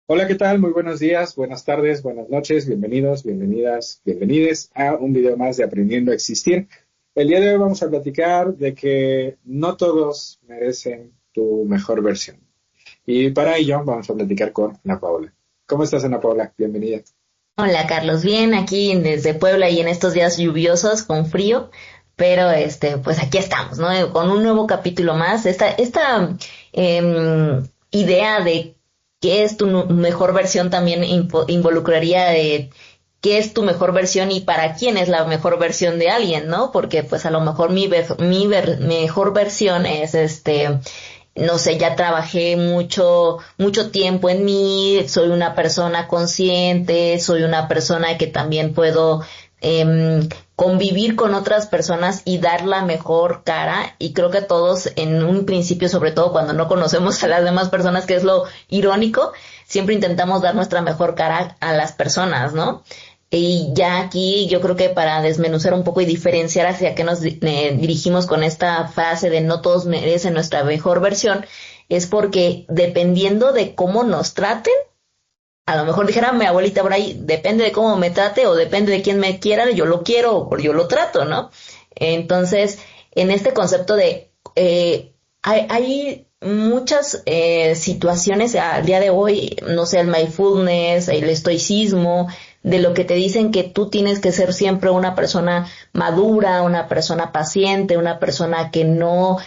Hola, ¿qué tal? Muy buenos días, buenas tardes, buenas noches, bienvenidos, bienvenidas, bienvenides a un video más de Aprendiendo a Existir. El día de hoy vamos a platicar de que no todos merecen tu mejor versión. Y para ello vamos a platicar con Ana Paola. ¿Cómo estás, Ana Paola? Bienvenida. Hola Carlos, bien aquí desde Puebla y en estos días lluviosos con frío, pero pues aquí estamos, ¿no? Con un nuevo capítulo más. Idea de qué es tu mejor versión también involucraría de qué es tu mejor versión y para quién es la mejor versión de alguien, ¿no? Porque pues a lo mejor mejor versión es no sé, ya trabajé mucho tiempo en mí, soy una persona consciente, soy una persona que también puedo convivir con otras personas y dar la mejor cara. Y creo que todos en un principio, sobre todo cuando no conocemos a las demás personas, que es lo irónico, siempre intentamos dar nuestra mejor cara a las personas, ¿no? Y ya aquí yo creo que para desmenuzar un poco y diferenciar hacia qué nos dirigimos con esta frase de no todos merecen nuestra mejor versión, es porque dependiendo de cómo nos traten, a lo mejor dijera mi abuelita por ahí, depende de cómo me trate o depende de quién me quiera, yo lo quiero o yo lo trato, ¿no? Entonces, en este concepto de, hay muchas situaciones al día de hoy, no sé, el mindfulness, el estoicismo, de lo que te dicen que tú tienes que ser siempre una persona madura, una persona paciente, una persona que no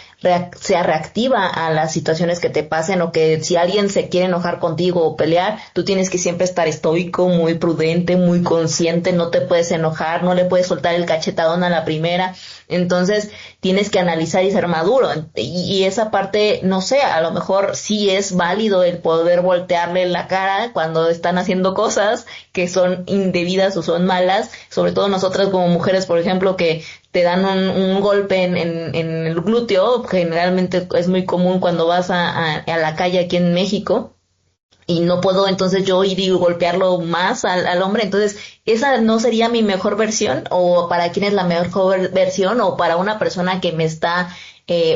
sea reactiva a las situaciones que te pasen, o que si alguien se quiere enojar contigo o pelear, tú tienes que siempre estar estoico, muy prudente, muy consciente, no te puedes enojar, no le puedes soltar el cachetadón a la primera. Entonces tienes que analizar y ser maduro, y esa parte, no sé, a lo mejor sí es válido el poder voltearle la cara cuando están haciendo cosas que son indebidas o son malas, sobre todo nosotras como mujeres, por ejemplo, que te dan un golpe en el glúteo. Generalmente es muy común cuando vas a la calle aquí en México, y no puedo entonces yo ir y golpearlo más al hombre. Entonces, ¿esa no sería mi mejor versión? ¿O para quién es la mejor versión? ¿O para una persona que me está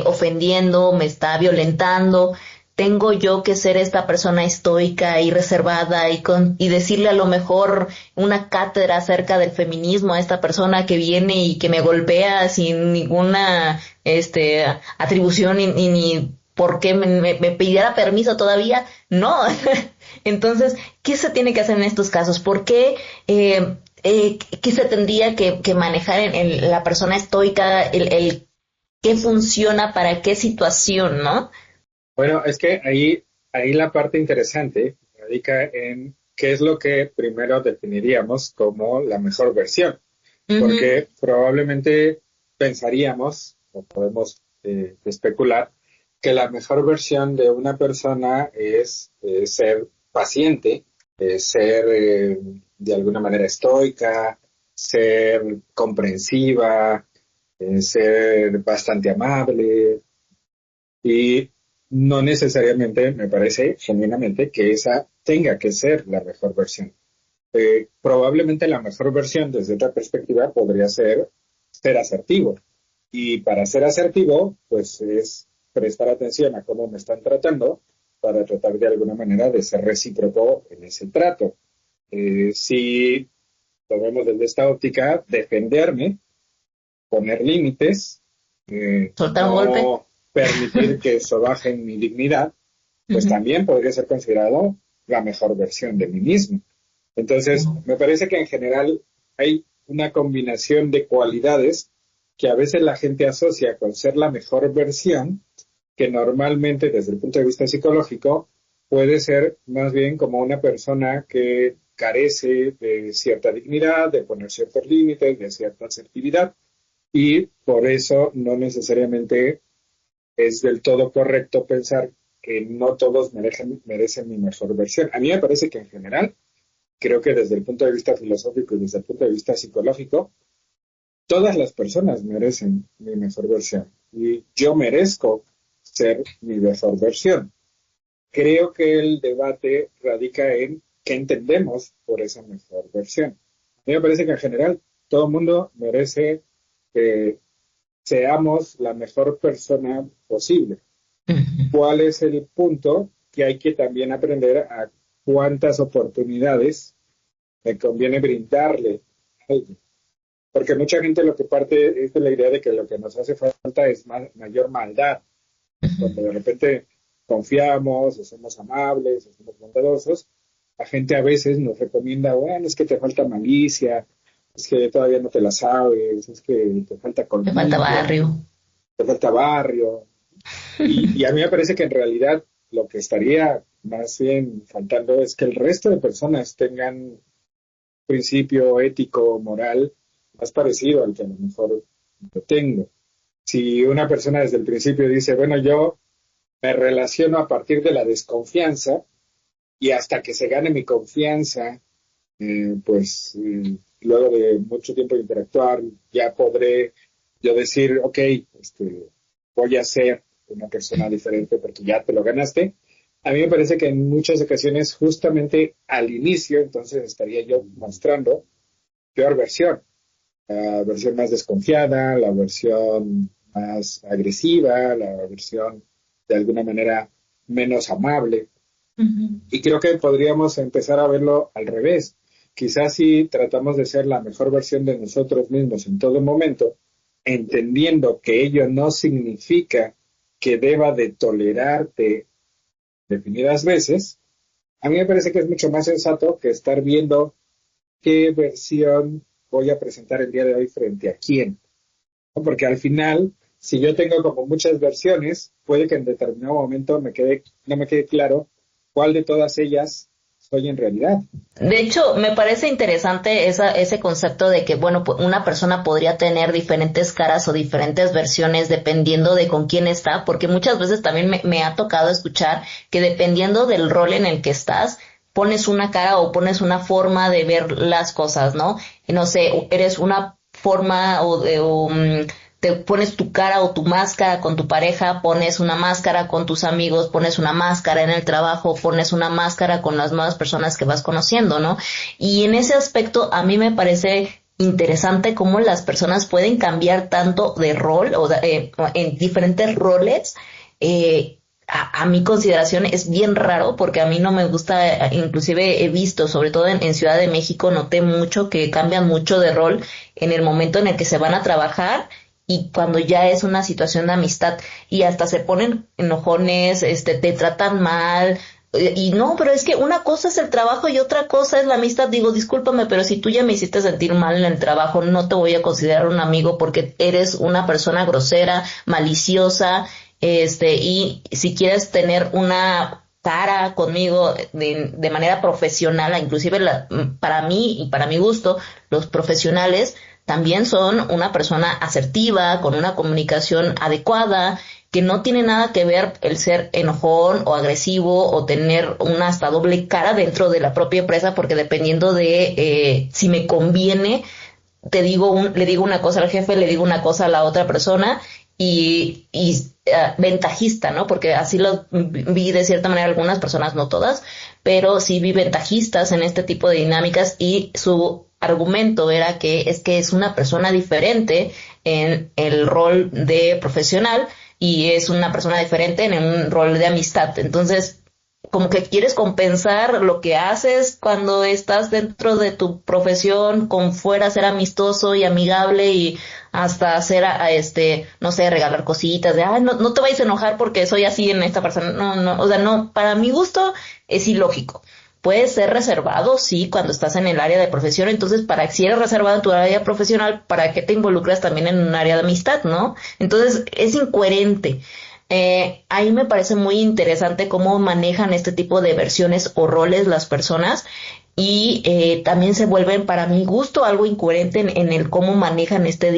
ofendiendo, me está violentando? ¿Tengo yo que ser esta persona estoica y reservada y decirle a lo mejor una cátedra acerca del feminismo a esta persona que viene y que me golpea sin ninguna atribución, ni por qué me pidiera permiso todavía? No. Entonces, ¿qué se tiene que hacer en estos casos? ¿Por qué? ¿Qué se tendría que manejar en la persona estoica? El qué funciona para qué situación, ¿no? Bueno, es que ahí la parte interesante radica en qué es lo que primero definiríamos como la mejor versión, Ujú. porque probablemente pensaríamos, o podemos especular, que la mejor versión de una persona es ser paciente, ser de alguna manera estoica, ser comprensiva, ser bastante amable, y no necesariamente me parece genuinamente que esa tenga que ser la mejor versión. Probablemente la mejor versión desde otra perspectiva podría ser asertivo. Y para ser asertivo, pues es prestar atención a cómo me están tratando para tratar de alguna manera de ser recíproco en ese trato. Si lo vemos desde esta óptica, defenderme, poner límites, Soltar un golpe. no permitir que sobajen mi dignidad, pues Ujú. también podría ser considerado la mejor versión de mí mismo. Entonces, me parece que en general hay una combinación de cualidades que a veces la gente asocia con ser la mejor versión, que normalmente desde el punto de vista psicológico puede ser más bien como una persona que carece de cierta dignidad, de poner ciertos límites, de cierta asertividad, y por eso no necesariamente es del todo correcto pensar que no todos merecen mi mejor versión. A mí me parece que en general, creo que desde el punto de vista filosófico y desde el punto de vista psicológico, todas las personas merecen mi mejor versión y yo merezco ser mi mejor versión. Creo que el debate radica en qué entendemos por esa mejor versión. A mí me parece que en general todo el mundo merece seamos la mejor persona posible. Ujú. ¿Cuál es el punto? Que hay que también aprender a cuántas oportunidades me conviene brindarle a alguien. Porque mucha gente lo que parte es de la idea de que lo que nos hace falta es mayor maldad. Cuando de repente confiamos, o somos amables, o somos bondadosos, la gente a veces nos recomienda, bueno, es que te falta malicia, es que todavía no te la sabes, es que te falta Me falta colmillo, barrio. te falta barrio. Y a mí me parece que en realidad lo que estaría más bien faltando es que el resto de personas tengan principio ético, moral, más parecido al que a lo mejor yo tengo. Si una persona desde el principio dice, bueno, yo me relaciono a partir de la desconfianza y hasta que se gane mi confianza, luego de mucho tiempo de interactuar, ya podré yo decir, ok, voy a ser una persona diferente porque ya te lo ganaste. A mí me parece que en muchas ocasiones, justamente al inicio, entonces estaría yo mostrando peor versión, la versión más desconfiada, la versión más agresiva, la versión de alguna manera menos amable. Ujú. Y creo que podríamos empezar a verlo al revés. Quizás si tratamos de ser la mejor versión de nosotros mismos en todo momento, entendiendo que ello no significa que deba de tolerarte definidas veces, a mí me parece que es mucho más sensato que estar viendo qué versión voy a presentar el día de hoy frente a quién, ¿no? Porque al final, si yo tengo como muchas versiones, puede que en determinado momento no me quede claro cuál de todas ellas soy en realidad. De hecho, me parece interesante ese concepto de que, bueno, una persona podría tener diferentes caras o diferentes versiones dependiendo de con quién está, porque muchas veces también me ha tocado escuchar que dependiendo del rol en el que estás, pones una cara o pones una forma de ver las cosas, ¿no? Y no sé, eres una forma te pones tu cara o tu máscara con tu pareja, pones una máscara con tus amigos, pones una máscara en el trabajo, pones una máscara con las nuevas personas que vas conociendo, ¿no? Y en ese aspecto a mí me parece interesante cómo las personas pueden cambiar tanto de rol en diferentes roles. A mi consideración es bien raro porque a mí no me gusta, inclusive he visto, sobre todo en Ciudad de México, noté mucho que cambian mucho de rol en el momento en el que se van a trabajar y cuando ya es una situación de amistad y hasta se ponen enojones, te tratan mal. Y no, pero es que una cosa es el trabajo y otra cosa es la amistad. Digo, discúlpame, pero si tú ya me hiciste sentir mal en el trabajo, no te voy a considerar un amigo porque eres una persona grosera, maliciosa, y si quieres tener una cara conmigo de manera profesional, inclusive para mí y para mi gusto, los profesionales también son una persona asertiva, con una comunicación adecuada, que no tiene nada que ver el ser enojón o agresivo o tener una hasta doble cara dentro de la propia empresa, porque dependiendo de si me conviene, le digo una cosa al jefe, le digo una cosa a la otra persona y ventajista, ¿no? Porque así lo vi de cierta manera algunas personas, no todas, pero sí vi ventajistas en este tipo de dinámicas y su argumento era que es una persona diferente en el rol de profesional y es una persona diferente en un rol de amistad. Entonces, como que quieres compensar lo que haces cuando estás dentro de tu profesión con fuera ser amistoso y amigable y hasta hacer no sé, regalar cositas de, no, no te vayas a enojar porque soy así en esta persona. No, no, o sea, no, para mi gusto es ilógico. Puedes ser reservado, sí, cuando estás en el área de profesión, entonces si eres reservado en tu área profesional, ¿para qué te involucras también en un área de amistad, no? Entonces es incoherente. Ahí me parece muy interesante cómo manejan este tipo de versiones o roles las personas y también se vuelven para mi gusto algo incoherente en el cómo manejan esta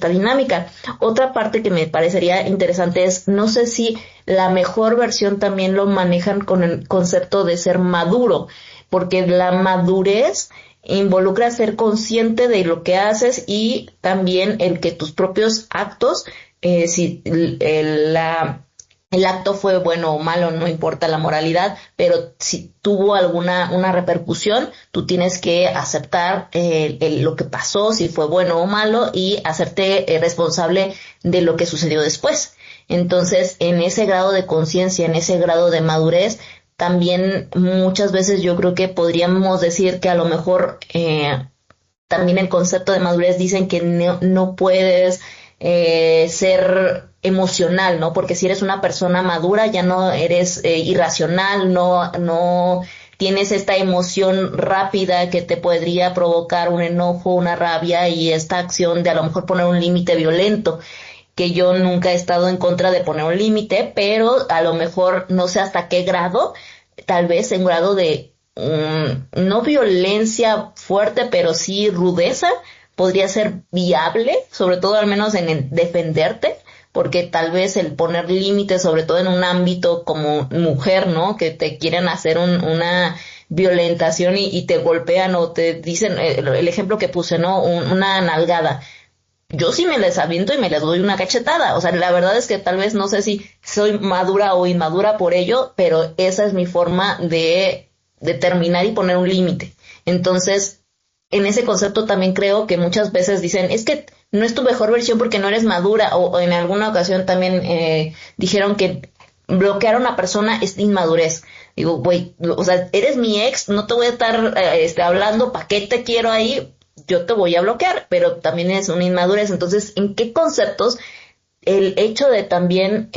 dinámica. Otra parte que me parecería interesante es, no sé si la mejor versión también lo manejan con el concepto de ser maduro, porque la madurez involucra ser consciente de lo que haces y también el que tus propios actos, si la el acto fue bueno o malo, no importa la moralidad, pero si tuvo una repercusión, tú tienes que aceptar lo que pasó, si fue bueno o malo, y hacerte responsable de lo que sucedió después. Entonces, en ese grado de conciencia, en ese grado de madurez, también muchas veces yo creo que podríamos decir que a lo mejor también el concepto de madurez dicen que no puedes ser emocional, ¿no? Porque si eres una persona madura ya no eres irracional, no tienes esta emoción rápida que te podría provocar un enojo, una rabia y esta acción de a lo mejor poner un límite violento, que yo nunca he estado en contra de poner un límite, pero a lo mejor no sé hasta qué grado, tal vez en grado de no violencia fuerte, pero sí rudeza, podría ser viable, sobre todo al menos en defenderte, porque tal vez el poner límites, sobre todo en un ámbito como mujer, ¿no? Que te quieren hacer una violentación y te golpean o te dicen, el ejemplo que puse, ¿no? Una nalgada. Yo sí me les aviento y me les doy una cachetada. O sea, la verdad es que tal vez no sé si soy madura o inmadura por ello, pero esa es mi forma de determinar y poner un límite. Entonces, en ese concepto también creo que muchas veces dicen, es que no es tu mejor versión porque no eres madura, o en alguna ocasión también dijeron que bloquear a una persona es inmadurez. Digo, güey, o sea, eres mi ex, no te voy a estar hablando, ¿para qué te quiero ahí? Yo te voy a bloquear, pero también es una inmadurez. Entonces, ¿en qué conceptos el hecho de también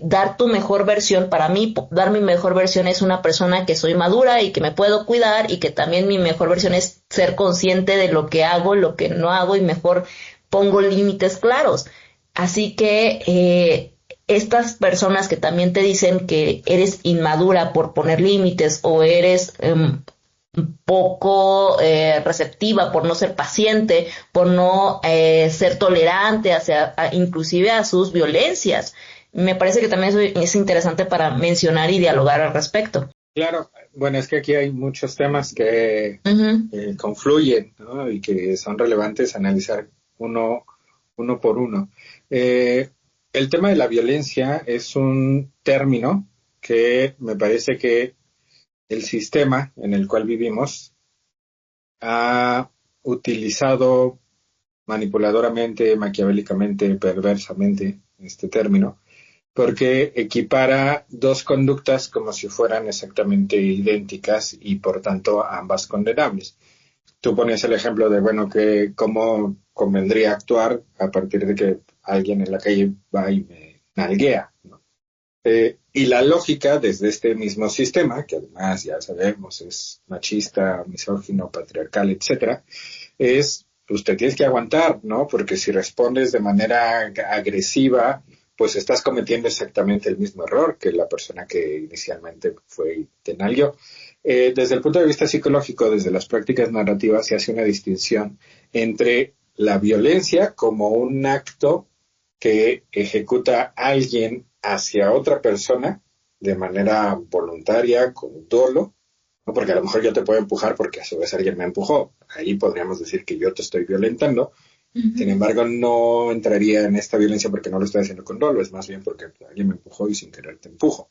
dar tu mejor versión, para mí, dar mi mejor versión es una persona que soy madura y que me puedo cuidar y que también mi mejor versión es ser consciente de lo que hago, lo que no hago y mejor pongo límites claros? Así que estas personas que también te dicen que eres inmadura por poner límites o eres poco receptiva, por no ser paciente, por no ser tolerante hacia, inclusive a sus violencias. Me parece que también eso es interesante para mencionar y dialogar al respecto. Claro, bueno, es que aquí hay muchos temas que Uh-huh. confluyen, ¿no? Y que son relevantes analizar uno, uno por uno. Eh, el tema de la violencia es un término que me parece que el sistema en el cual vivimos ha utilizado manipuladoramente, maquiavélicamente, perversamente este término, porque equipara dos conductas como si fueran exactamente idénticas y por tanto ambas condenables. Tú ponías el ejemplo de, bueno, que cómo convendría actuar a partir de que alguien en la calle va y me nalguea, ¿no? Y la lógica desde este mismo sistema, que además ya sabemos es machista, misógino, patriarcal, etcétera, es, pues te tienes que aguantar, ¿no? Porque si respondes de manera agresiva, pues estás cometiendo exactamente el mismo error que la persona que inicialmente fue y te nalgueó. Desde el punto de vista psicológico, desde las prácticas narrativas, se hace una distinción entre la violencia como un acto que ejecuta alguien hacia otra persona de manera voluntaria, con dolo, ¿no? Porque a lo mejor yo te puedo empujar porque a su vez alguien me empujó. Ahí podríamos decir que yo te estoy violentando. Sin Uh-huh. embargo, no entraría en esta violencia porque no lo estoy haciendo con dolo, es más bien porque alguien me empujó y sin querer te empujo.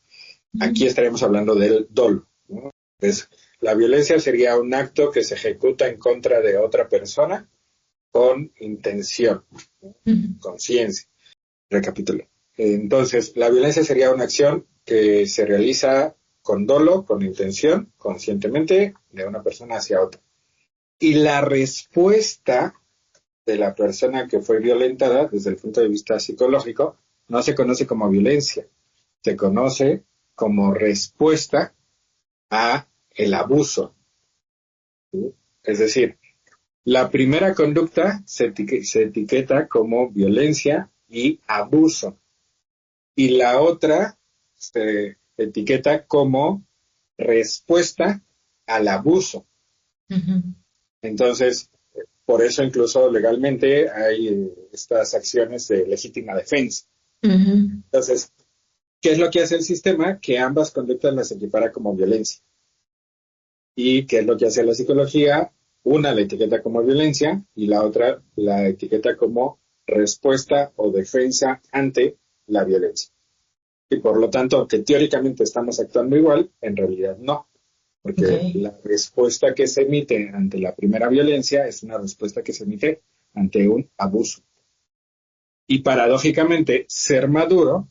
Aquí estaríamos hablando del dolo, ¿no? Entonces, la violencia sería un acto que se ejecuta en contra de otra persona con intención, ¿no? Uh-huh. Conciencia. Recapitulo. Entonces, la violencia sería una acción que se realiza con dolo, con intención, conscientemente, de una persona hacia otra. Y la respuesta de la persona que fue violentada, desde el punto de vista psicológico, no se conoce como violencia, se conoce como respuesta a el abuso, ¿sí? Es decir, la primera conducta se etiqueta como violencia y abuso, y la otra se etiqueta como respuesta al abuso. Uh-huh. Entonces, por eso incluso legalmente hay estas acciones de legítima defensa. Uh-huh. Entonces, ¿qué es lo que hace el sistema? Que ambas conductas las equipara como violencia. ¿Y qué es lo que hace la psicología? Una la etiqueta como violencia y la otra la etiqueta como respuesta o defensa ante la violencia. Y por lo tanto, aunque teóricamente estamos actuando igual, en realidad no. Porque Okay. la respuesta que se emite ante la primera violencia es una respuesta que se emite ante un abuso. Y paradójicamente, ser maduro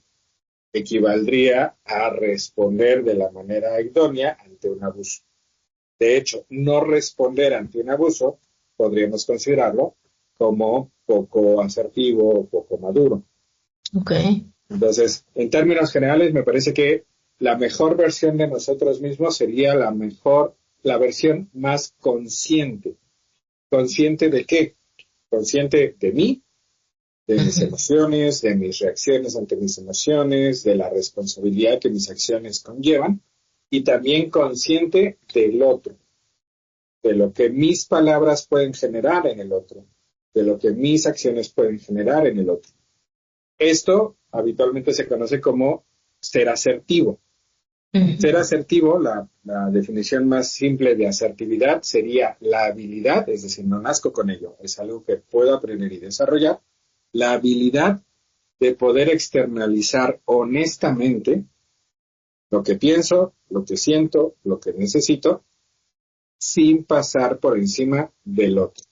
equivaldría a responder de la manera idónea ante un abuso. De hecho, no responder ante un abuso podríamos considerarlo como poco asertivo o poco maduro. Okay. Entonces, en términos generales, me parece que la mejor versión de nosotros mismos sería la versión más consciente. ¿Consciente de qué? Consciente de mí, de mis Ujú. emociones, de mis reacciones ante mis emociones, de la responsabilidad que mis acciones conllevan, y también consciente del otro, de lo que mis palabras pueden generar en el otro, de lo que mis acciones pueden generar en el otro. Esto habitualmente se conoce como ser asertivo. Ser Ujú. asertivo, la definición más simple de asertividad sería la habilidad, es decir, no nazco con ello, es algo que puedo aprender y desarrollar, la habilidad de poder externalizar honestamente lo que pienso, lo que siento, lo que necesito, sin pasar por encima del otro.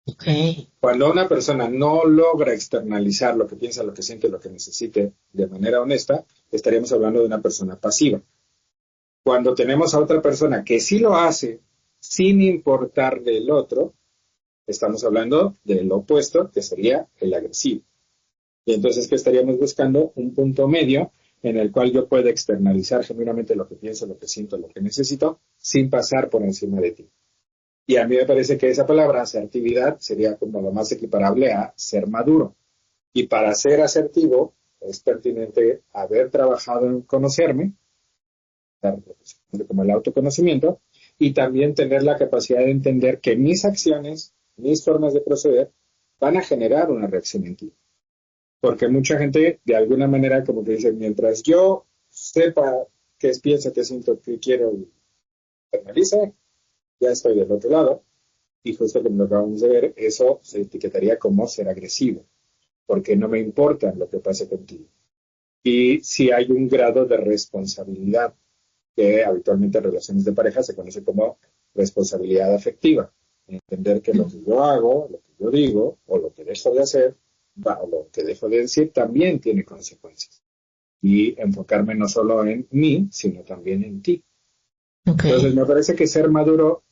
Okay. Cuando una persona no logra externalizar lo que piensa, lo que siente, lo que necesite de manera honesta, estaríamos hablando de una persona pasiva. Cuando tenemos a otra persona que sí lo hace sin importarle el otro, estamos hablando del opuesto, que sería el agresivo. Y entonces, ¿qué estaríamos buscando? Un punto medio en el cual yo pueda externalizar genuinamente lo que pienso, lo que siento, lo que necesito, sin pasar por encima de ti. Y a mí me parece que esa palabra, asertividad, sería como lo más equiparable a ser maduro. Y para ser asertivo, es pertinente haber trabajado en conocerme, como el autoconocimiento, y también tener la capacidad de entender que mis acciones, mis formas de proceder, van a generar una reacción en ti. Porque mucha gente, de alguna manera, como que dice, mientras yo sepa qué pienso, qué siento, qué quiero y analice, ya estoy del otro lado. Y justo como lo acabamos de ver, eso se etiquetaría como ser agresivo, porque no me importa lo que pase contigo. Y si hay un grado de responsabilidad, que habitualmente en relaciones de pareja se conoce como responsabilidad afectiva. Entender que lo que yo hago, lo que yo digo, o lo que dejo de hacer, o lo que dejo de decir, también tiene consecuencias. Y enfocarme no solo en mí, sino también en ti. Entonces, Okay. me parece que ser maduro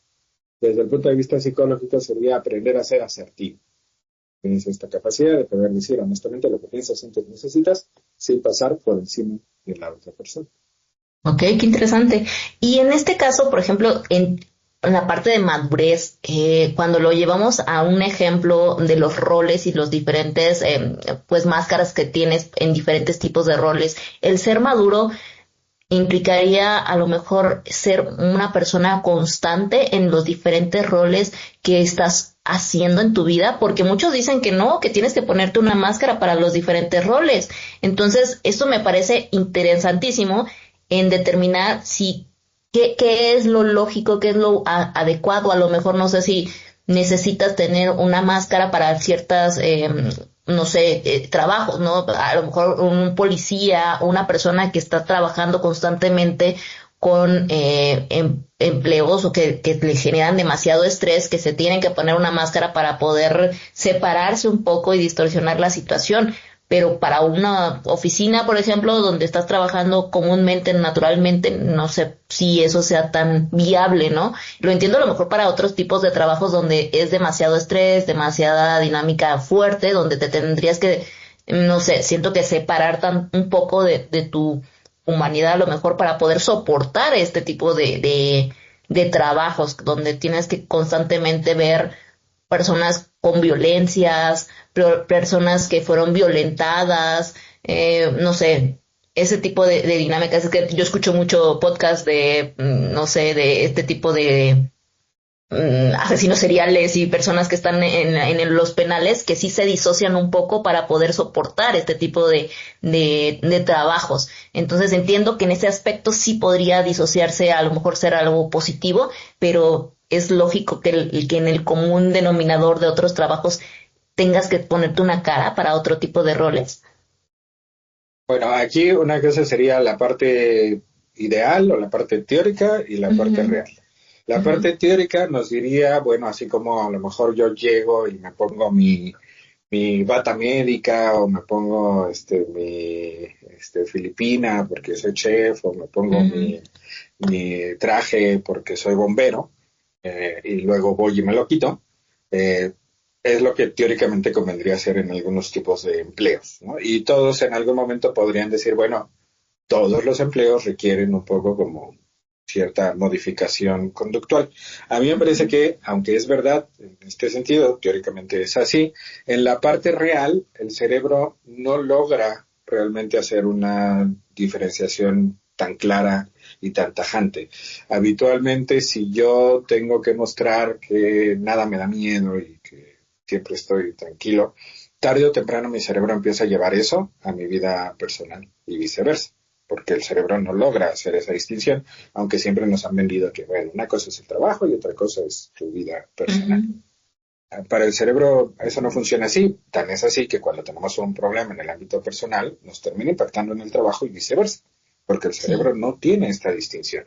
desde el punto de vista psicológico sería aprender a ser asertivo. Tienes esta capacidad de poder decir honestamente lo que piensas, sientes, necesitas, sin pasar por encima de la otra persona. Ok, qué interesante. Y en este caso, por ejemplo, en la parte de madurez, cuando lo llevamos a un ejemplo de los roles y los diferentes, pues, máscaras que tienes en diferentes tipos de roles, el ser maduro implicaría a lo mejor ser una persona constante en los diferentes roles que estás haciendo en tu vida, porque muchos dicen que no, que tienes que ponerte una máscara para los diferentes roles. Entonces, esto me parece interesantísimo en determinar si qué es lo lógico, qué es lo adecuado. A lo mejor no sé si necesitas tener una máscara para ciertas no sé, trabajos, ¿no? A lo mejor un policía, una persona que está trabajando constantemente con empleos o que le generan demasiado estrés, que se tienen que poner una máscara para poder separarse un poco y distorsionar la situación. Pero para una oficina, por ejemplo, donde estás trabajando comúnmente, naturalmente, no sé si eso sea tan viable, ¿no? Lo entiendo a lo mejor para otros tipos de trabajos donde es demasiado estrés, demasiada dinámica fuerte, donde te tendrías que, no sé, siento que separar un poco de tu humanidad a lo mejor para poder soportar este tipo de trabajos, donde tienes que constantemente ver personas con violencias, personas que fueron violentadas, no sé, ese tipo de dinámicas. Es que yo escucho mucho podcast de, no sé, de este tipo de asesinos seriales y personas que están en los penales que sí se disocian un poco para poder soportar este tipo de trabajos. Entonces entiendo que en ese aspecto sí podría disociarse, a lo mejor ser algo positivo, pero es lógico que, que en el común denominador de otros trabajos tengas que ponerte una cara para otro tipo de roles. Bueno, aquí una cosa sería la parte ideal o la parte teórica y la parte Ujú, real. La ujú, parte teórica nos diría, bueno, así como a lo mejor yo llego y me pongo mi bata médica o me pongo mi filipina porque soy chef o me pongo ujú. mi traje porque soy bombero, y luego voy y me lo quito. eh, es lo que teóricamente convendría hacer en algunos tipos de empleos, ¿no? Y todos en algún momento podrían decir, bueno, todos los empleos requieren un poco como cierta modificación conductual. A mí me parece que, aunque es verdad, en este sentido, teóricamente es así, en la parte real el cerebro no logra realmente hacer una diferenciación tan clara y tan tajante. Habitualmente, si yo tengo que mostrar que nada me da miedo y que siempre estoy tranquilo, tarde o temprano mi cerebro empieza a llevar eso a mi vida personal y viceversa, porque el cerebro no logra hacer esa distinción, aunque siempre nos han vendido que, bueno, una cosa es el trabajo y otra cosa es tu vida personal. Ujú. Para el cerebro eso no funciona así, tan es así que cuando tenemos un problema en el ámbito personal nos termina impactando en el trabajo y viceversa, porque el Sí. cerebro no tiene esta distinción.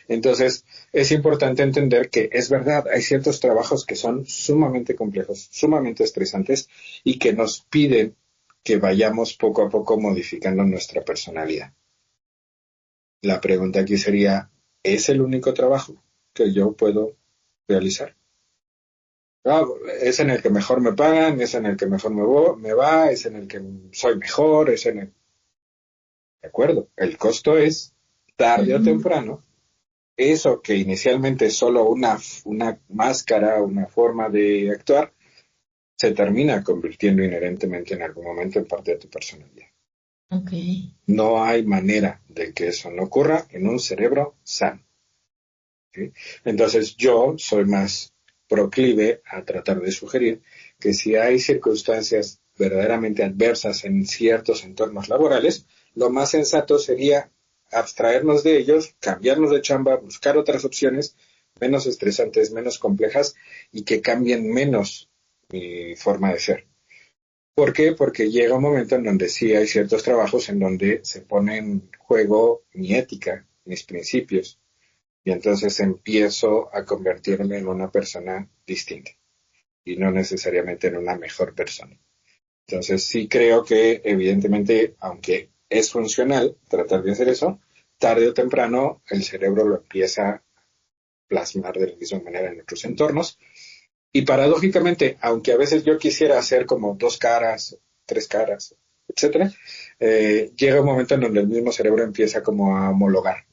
Entonces, es importante entender que es verdad, hay ciertos trabajos que son sumamente complejos, sumamente estresantes y que nos piden que vayamos poco a poco modificando nuestra personalidad. La pregunta aquí sería, ¿es el único trabajo que yo puedo realizar? Ah, es en el que mejor me pagan, es en el que mejor me va, es en el que soy mejor, es en el... De acuerdo, el costo es, tarde o Ujú. temprano, eso que inicialmente es solo una máscara, una forma de actuar, se termina convirtiendo inherentemente en algún momento en parte de tu personalidad. Ok. No hay manera de que eso no ocurra en un cerebro sano. ¿Sí? Entonces yo soy más proclive a tratar de sugerir que si hay circunstancias verdaderamente adversas en ciertos entornos laborales, lo más sensato sería abstraernos de ellos, cambiarnos de chamba, buscar otras opciones menos estresantes, menos complejas y que cambien menos mi forma de ser. ¿Por qué? Porque llega un momento en donde sí hay ciertos trabajos en donde se pone en juego mi ética, mis principios, y entonces empiezo a convertirme en una persona distinta y no necesariamente en una mejor persona. Entonces sí creo que evidentemente, aunque es funcional tratar de hacer eso, tarde o temprano el cerebro lo empieza a plasmar de la misma manera en otros entornos. Y paradójicamente, aunque a veces yo quisiera hacer como dos caras, tres caras, etcétera, llega un momento en donde el mismo cerebro empieza como a homologar.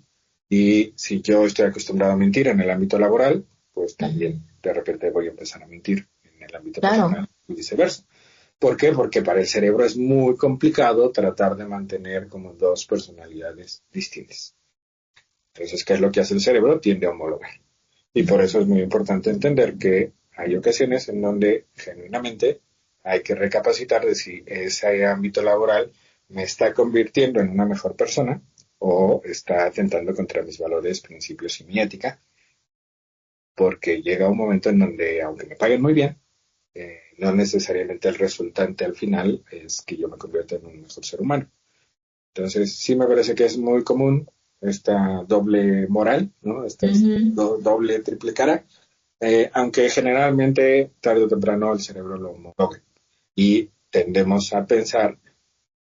Y si yo estoy acostumbrado a mentir en el ámbito laboral, pues Ujú. también de repente voy a empezar a mentir en el ámbito Claro. personal y viceversa. ¿Por qué? Porque para el cerebro es muy complicado tratar de mantener como dos personalidades distintas. Entonces, ¿qué es lo que hace el cerebro? Tiende a homologar. Y por eso es muy importante entender que hay ocasiones en donde genuinamente hay que recapacitar de si ese ámbito laboral me está convirtiendo en una mejor persona o está atentando contra mis valores, principios y mi ética, porque llega un momento en donde, aunque me paguen muy bien, no necesariamente el resultante al final es que yo me convierta en un mejor ser humano. Entonces, sí me parece que es muy común esta doble moral, ¿no? Esta Ujú. doble, triple cara, aunque generalmente tarde o temprano el cerebro lo homologa y tendemos a pensar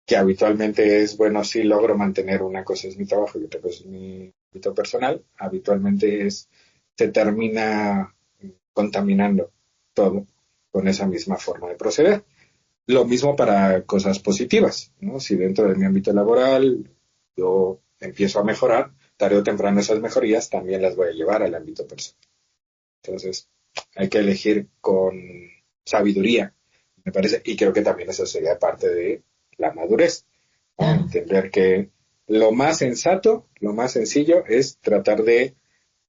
que habitualmente es, bueno, si logro mantener una cosa es mi trabajo y otra cosa es mi ámbito personal, habitualmente se termina contaminando todo con esa misma forma de proceder. Lo mismo para cosas positivas, ¿no? Si dentro de mi ámbito laboral yo empiezo a mejorar, tarde o temprano esas mejorías también las voy a llevar al ámbito personal. Entonces, hay que elegir con sabiduría, me parece, y creo que también eso sería parte de la madurez, ¿no? Claro. Entender que lo más sensato, lo más sencillo es tratar de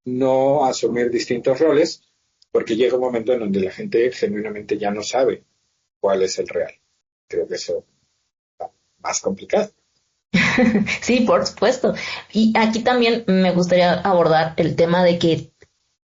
no asumir distintos roles, porque llega un momento en donde la gente genuinamente ya no sabe cuál es el real. Creo que eso es más complicado. Sí, por supuesto. Y aquí también me gustaría abordar el tema de que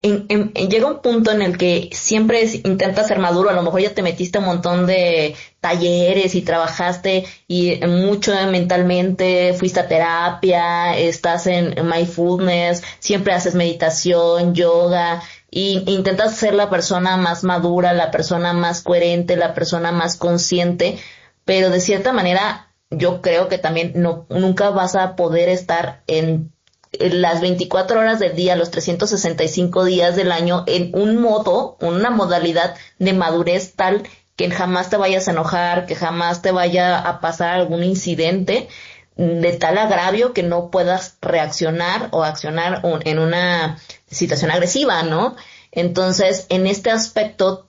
llega un punto en el que siempre intentas ser maduro, a lo mejor ya te metiste a un montón de talleres y trabajaste y mucho mentalmente, fuiste a terapia, estás en mindfulness, siempre haces meditación, yoga, y intentas ser la persona más madura, la persona más coherente, la persona más consciente, pero de cierta manera yo creo que también nunca vas a poder estar en las 24 horas del día, los 365 días del año, en un modo, una modalidad de madurez tal que jamás te vayas a enojar, que jamás te vaya a pasar algún incidente de tal agravio que no puedas reaccionar o accionar en una situación agresiva, ¿no? Entonces, en este aspecto,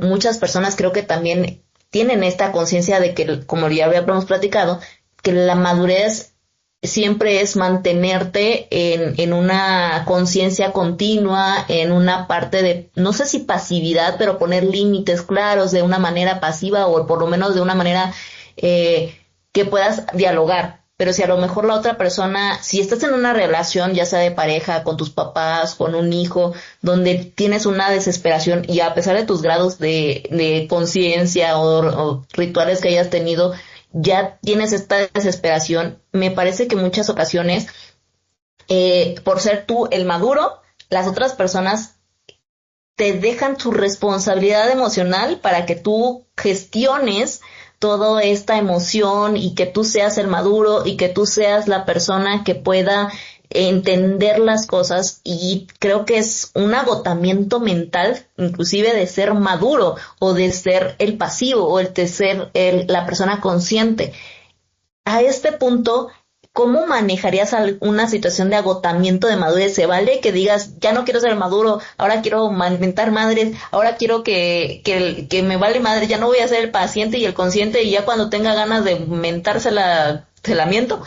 muchas personas creo que también tienen esta conciencia de que, como ya habíamos platicado, que la madurez siempre es mantenerte en una conciencia continua, en una parte de, no sé si pasividad, pero poner límites claros de una manera pasiva o por lo menos de una manera que puedas dialogar. Pero si a lo mejor la otra persona, si estás en una relación, ya sea de pareja, con tus papás, con un hijo, donde tienes una desesperación y a pesar de tus grados de conciencia o rituales que hayas tenido, ya tienes esta desesperación, me parece que en muchas ocasiones, por ser tú el maduro, las otras personas te dejan su responsabilidad emocional para que tú gestiones toda esta emoción y que tú seas el maduro y que tú seas la persona que pueda entender las cosas, y creo que es un agotamiento mental inclusive de ser maduro o de ser el pasivo o el de ser la persona consciente. A este punto, ¿cómo manejarías una situación de agotamiento de madurez? ¿Se vale que digas, ya no quiero ser maduro, ahora quiero mentar madres, ahora quiero que me vale madre, ya no voy a ser el paciente y el consciente y ya cuando tenga ganas de mentársela, se la miento?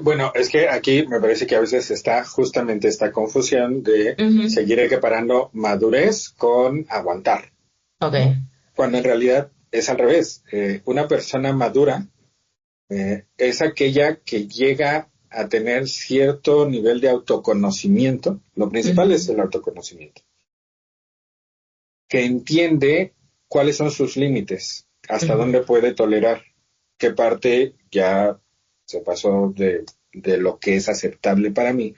Bueno, es que aquí me parece que a veces está justamente esta confusión de Ujú. seguir equiparando madurez con aguantar, ¿no? Okay. Cuando en realidad es al revés. Una persona madura es aquella que llega a tener cierto nivel de autoconocimiento. Lo principal es Ujú. el autoconocimiento, que entiende cuáles son sus límites, hasta Ujú. dónde puede tolerar, qué parte ya se pasó de lo que es aceptable para mí.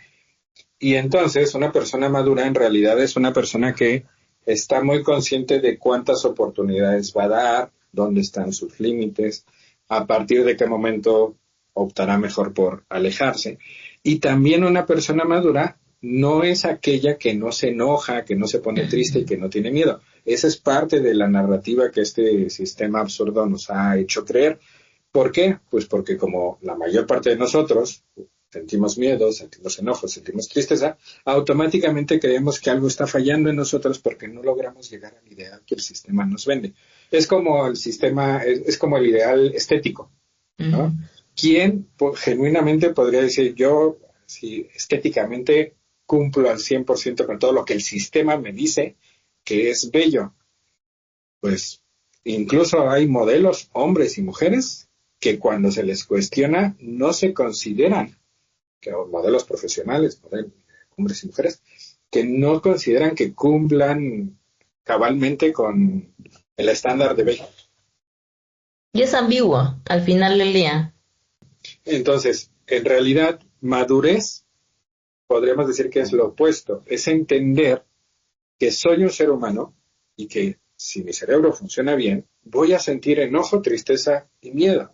Y entonces una persona madura en realidad es una persona que está muy consciente de cuántas oportunidades va a dar, dónde están sus límites, a partir de qué momento optará mejor por alejarse. Y también una persona madura no es aquella que no se enoja, que no se pone triste y que no tiene miedo. Esa es parte de la narrativa que este sistema absurdo nos ha hecho creer. ¿Por qué? Pues porque como la mayor parte de nosotros sentimos miedo, sentimos enojo, sentimos tristeza, automáticamente creemos que algo está fallando en nosotros porque no logramos llegar al ideal que el sistema nos vende. Es como el sistema, es como el ideal estético, ¿no? Ujú. ¿Quién genuinamente podría decir yo, si estéticamente cumplo al 100% con todo lo que el sistema me dice que es bello? Pues incluso hay modelos, hombres y mujeres, que cuando se les cuestiona no se consideran, que modelos profesionales, hombres y mujeres, que no consideran que cumplan cabalmente con el estándar de bello. Y es ambiguo al final del día. Entonces, en realidad, madurez podríamos decir que es lo opuesto, es entender que soy un ser humano y que si mi cerebro funciona bien, voy a sentir enojo, tristeza y miedo.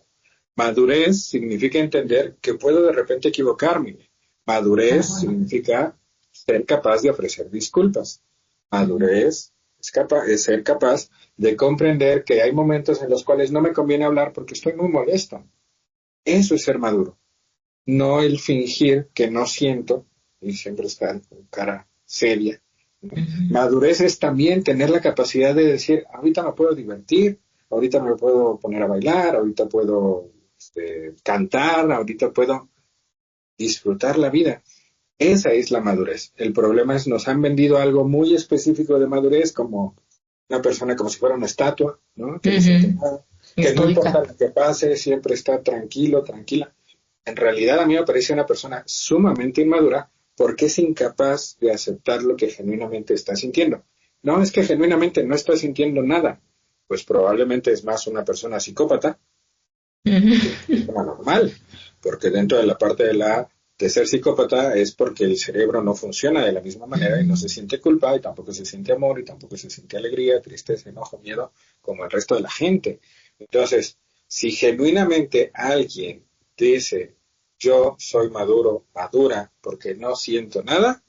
Madurez significa entender que puedo de repente equivocarme. Madurez Ajá. significa ser capaz de ofrecer disculpas. Madurez es ser capaz de comprender que hay momentos en los cuales no me conviene hablar porque estoy muy molesto. Eso es ser maduro. No el fingir que no siento y siempre estar con cara seria. Ujú. Madurez es también tener la capacidad de decir, ahorita me puedo divertir, ahorita me puedo poner a bailar, ahorita puedo cantar, ahorita puedo disfrutar la vida. Esa es la madurez. El problema es nos han vendido algo muy específico de madurez como una persona como si fuera una estatua, ¿no? Que no siente Ujú. nada, que no importa Estoica. lo que pase, siempre está tranquilo, tranquila. En realidad a mí me parece una persona sumamente inmadura porque es incapaz de aceptar lo que genuinamente está sintiendo. No, es que genuinamente no está sintiendo nada. Pues probablemente es más una persona psicópata que una persona normal, porque dentro de la parte de ser psicópata es porque el cerebro no funciona de la misma manera y no se siente culpa y tampoco se siente amor y tampoco se siente alegría, tristeza, enojo, miedo, como el resto de la gente. Entonces, si genuinamente alguien dice, yo soy maduro, madura, porque no siento nada,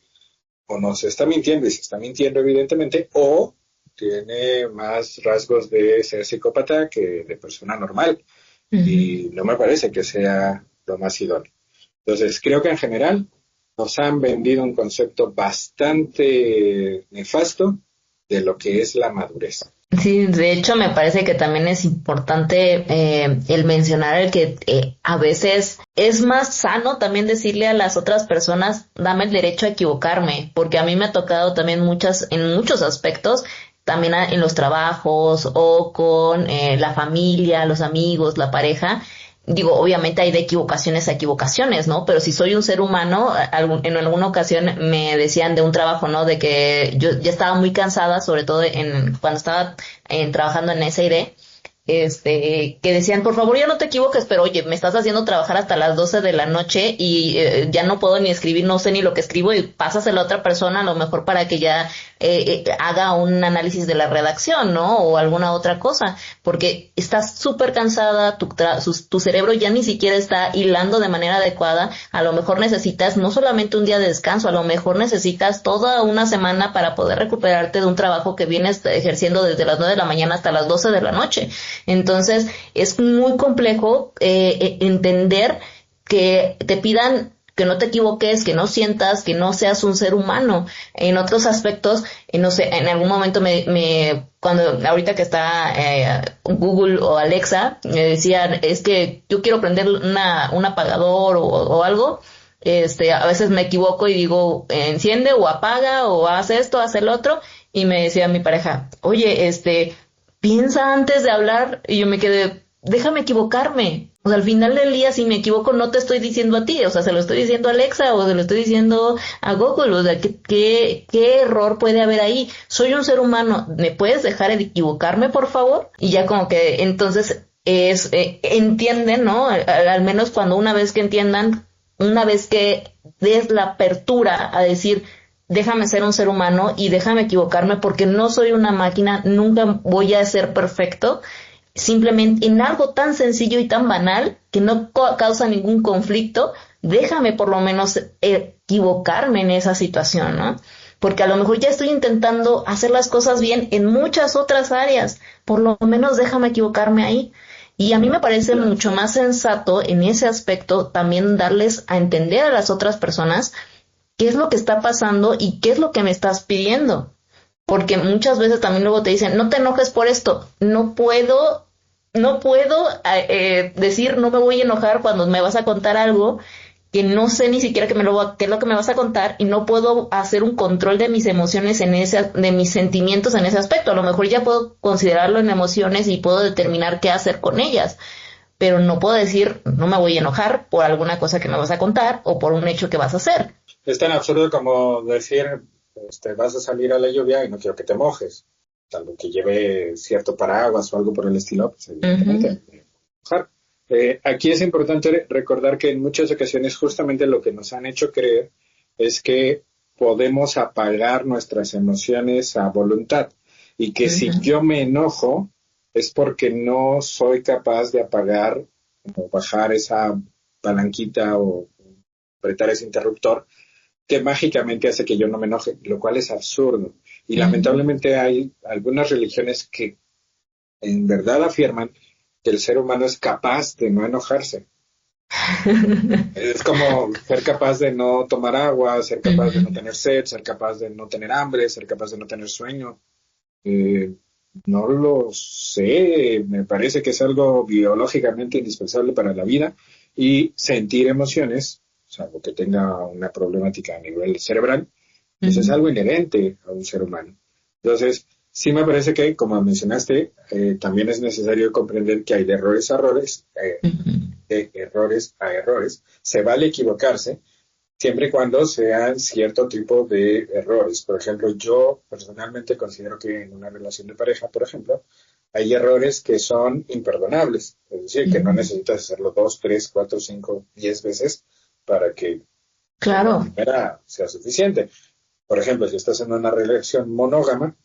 o no se está mintiendo, y se está mintiendo evidentemente, o tiene más rasgos de ser psicópata que de persona normal. Y no me parece que sea lo más idóneo. Entonces, creo que en general nos han vendido un concepto bastante nefasto de lo que es la madurez. Sí, de hecho me parece que también es importante el mencionar el que a veces es más sano también decirle a las otras personas, dame el derecho a equivocarme, porque a mí me ha tocado también en muchos aspectos, también en los trabajos o con la familia, los amigos, la pareja. Digo, obviamente hay de equivocaciones a equivocaciones, ¿no? Pero si soy un ser humano, en alguna ocasión me decían de un trabajo, ¿no? De que yo ya estaba muy cansada, sobre todo cuando estaba trabajando en SID, que decían, por favor ya no te equivoques, pero oye, me estás haciendo trabajar hasta las 12 de la noche y ya no puedo ni escribir, no sé ni lo que escribo, y pásaselo a otra persona a lo mejor para que ya haga un análisis de la redacción, ¿no? O alguna otra cosa, porque estás súper cansada, tu cerebro ya ni siquiera está hilando de manera adecuada, a lo mejor necesitas no solamente un día de descanso, a lo mejor necesitas toda una semana para poder recuperarte de un trabajo que vienes ejerciendo desde las 9 de la mañana hasta las 12 de la noche. Entonces, es muy complejo entender que te pidan que no te equivoques, que no sientas, que no seas un ser humano. En otros aspectos, no sé, en algún momento cuando ahorita que está Google o Alexa, me decían, es que yo quiero prender un apagador o algo, a veces me equivoco y digo, enciende o apaga o haz esto, haz el otro, y me decía mi pareja, oye, piensa antes de hablar, y yo me quedé, déjame equivocarme. O sea, al final del día, si me equivoco, no te estoy diciendo a ti, o sea, se lo estoy diciendo a Alexa o se lo estoy diciendo a Google, o sea, ¿qué error puede haber ahí? Soy un ser humano, ¿me puedes dejar de equivocarme, por favor? Y ya como que entonces entienden, ¿no? Al menos cuando una vez que entiendan, una vez que des la apertura a decir, déjame ser un ser humano y déjame equivocarme porque no soy una máquina, nunca voy a ser perfecto, simplemente en algo tan sencillo y tan banal que no causa ningún conflicto, déjame por lo menos equivocarme en esa situación, ¿no? Porque a lo mejor ya estoy intentando hacer las cosas bien en muchas otras áreas, por lo menos déjame equivocarme ahí. Y a mí me parece mucho más sensato en ese aspecto también darles a entender a las otras personas qué es lo que está pasando y qué es lo que me estás pidiendo. Porque muchas veces también luego te dicen, no te enojes por esto, no puedo decir no me voy a enojar cuando me vas a contar algo que no sé ni siquiera qué es lo que me vas a contar, y no puedo hacer un control de mis emociones de mis sentimientos en ese aspecto. A lo mejor ya puedo considerarlo en emociones y puedo determinar qué hacer con ellas, pero no puedo decir no me voy a enojar por alguna cosa que me vas a contar o por un hecho que vas a hacer. Es tan absurdo como decir, vas a salir a la lluvia y no quiero que te mojes, salvo que lleve cierto paraguas o algo por el estilo, pues evidentemente mojar. Aquí es importante recordar que en muchas ocasiones justamente lo que nos han hecho creer es que podemos apagar nuestras emociones a voluntad, y que si yo me enojo es porque no soy capaz de apagar o bajar esa palanquita o apretar ese interruptor que mágicamente hace que yo no me enoje, lo cual es absurdo. Y lamentablemente hay algunas religiones que en verdad afirman que el ser humano es capaz de no enojarse. Es como ser capaz de no tomar agua, ser capaz de no tener sed, ser capaz de no tener hambre, ser capaz de no tener sueño. No lo sé, me parece que es algo biológicamente indispensable para la vida, y sentir emociones, salvo que tenga una problemática a nivel cerebral, pues es algo inherente a un ser humano. Entonces, sí me parece que, como mencionaste, también es necesario comprender que hay de errores a errores, de errores a errores. Se vale equivocarse, siempre y cuando sean cierto tipo de errores. Por ejemplo, yo personalmente considero que en una relación de pareja, por ejemplo, hay errores que son imperdonables. Es decir, que no necesitas hacerlo 2, 3, 4, 5, 10 veces para que la Claro, primera sea suficiente. Por ejemplo, si estás en una relación monógama,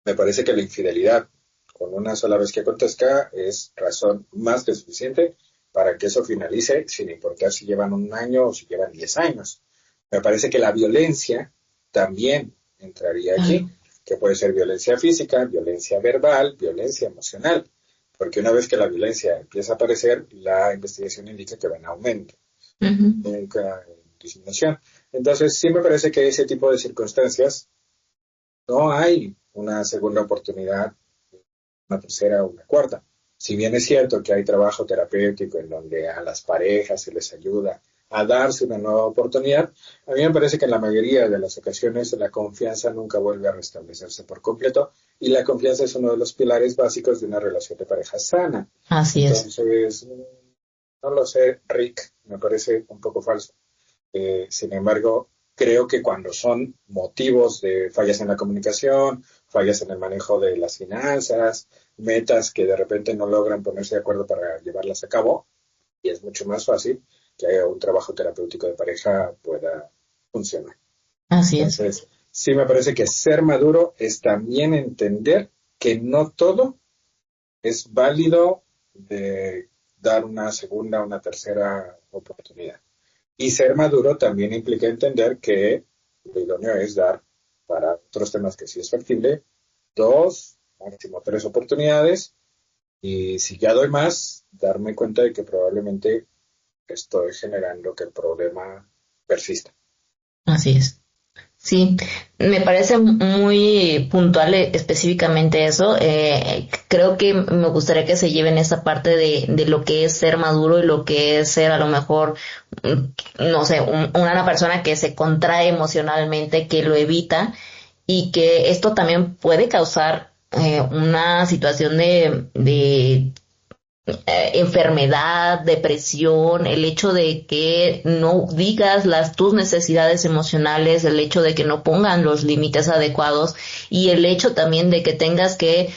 me parece que la infidelidad con una sola vez que acontezca es razón más que suficiente para que eso finalice, sin importar si llevan 1 año o si llevan 10 años. Me parece que la violencia también entraría aquí, claro. que puede ser violencia física, violencia verbal, violencia emocional, porque una vez que la violencia empieza a aparecer, la investigación indica que va en aumento, Ujú. nunca en disminución. Entonces, sí me parece que ese tipo de circunstancias no hay una segunda oportunidad, una tercera o una cuarta. Si bien es cierto que hay trabajo terapéutico en donde a las parejas se les ayuda a darse una nueva oportunidad, a mí me parece que en la mayoría de las ocasiones la confianza nunca vuelve a restablecerse por completo y la confianza es uno de los pilares básicos de una relación de pareja sana. Así es. Entonces, no lo sé, Rick, me parece un poco falso. Sin embargo, creo que cuando son motivos de fallas en la comunicación, fallas en el manejo de las finanzas, metas que de repente no logran ponerse de acuerdo para llevarlas a cabo, y es mucho más fácil que haya un trabajo terapéutico de pareja pueda funcionar. Así es. Entonces, sí me parece que ser maduro es también entender que no todo es válido de dar una segunda, una tercera oportunidad. Y ser maduro también implica entender que lo idóneo es dar, para otros temas que sí es factible, 2, máximo 3 oportunidades. Y si ya doy más, darme cuenta de que probablemente estoy generando que el problema persista. Así es. Sí, me parece muy puntual específicamente eso. Creo que me gustaría que se lleven esa parte de lo que es ser maduro y lo que es ser a lo mejor, no sé, una persona que se contrae emocionalmente, que lo evita y que esto también puede causar una situación de enfermedad, depresión, el hecho de que no digas tus necesidades emocionales, el hecho de que no pongan los límites adecuados y el hecho también de que tengas que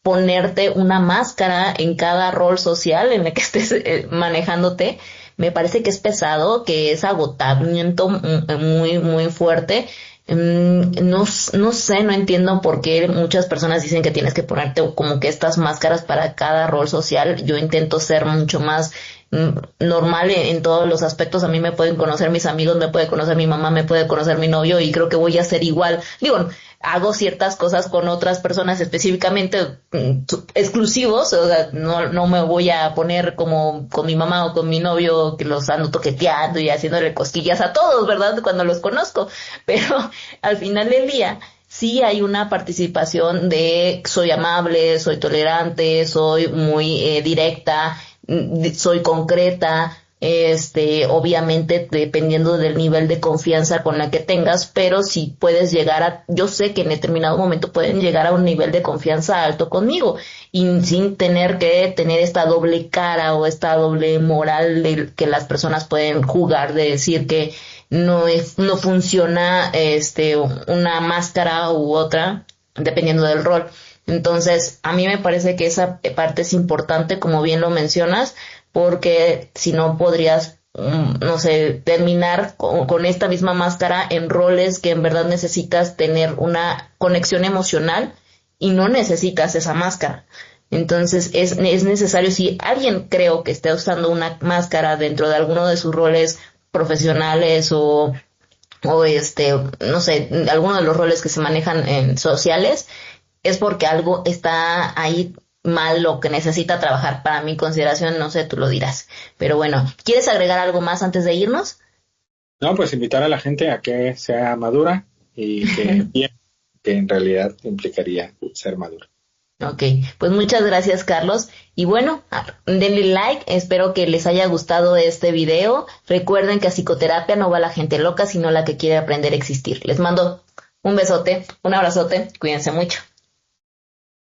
ponerte una máscara en cada rol social en el que estés manejándote. Me parece que es pesado, que es agotamiento muy, muy fuerte. No sé, no entiendo por qué muchas personas dicen que tienes que ponerte como que estas máscaras para cada rol social. Yo intento ser mucho más normal en todos los aspectos. A mí me pueden conocer mis amigos, me puede conocer mi mamá, me puede conocer mi novio y creo que voy a ser igual. Digo, hago ciertas cosas con otras personas específicamente exclusivos, o sea, no me voy a poner como con mi mamá o con mi novio que los ando toqueteando y haciéndole cosquillas a todos, ¿verdad? Cuando los conozco, pero al final del día sí hay una participación de soy amable, soy tolerante, soy muy directa, soy concreta, obviamente dependiendo del nivel de confianza con la que tengas, pero si puedes llegar yo sé que en determinado momento pueden llegar a un nivel de confianza alto conmigo y sin tener que tener esta doble cara o esta doble moral de que las personas pueden jugar de decir que no funciona una máscara u otra dependiendo del rol. Entonces, a mí me parece que esa parte es importante, como bien lo mencionas, porque si no podrías, no sé, terminar con esta misma máscara en roles que en verdad necesitas tener una conexión emocional y no necesitas esa máscara. Entonces es necesario, si alguien creo que esté usando una máscara dentro de alguno de sus roles profesionales o no sé, alguno de los roles que se manejan en sociales, es porque algo está ahí mal o que necesita trabajar. Para mi consideración, no sé, tú lo dirás. Pero bueno, ¿quieres agregar algo más antes de irnos? No, pues invitar a la gente a que sea madura y que que en realidad implicaría ser madura. Ok, pues muchas gracias, Carlos. Y bueno, denle like, espero que les haya gustado este video. Recuerden que a psicoterapia no va la gente loca, sino la que quiere aprender a existir. Les mando un besote, un abrazote, cuídense mucho.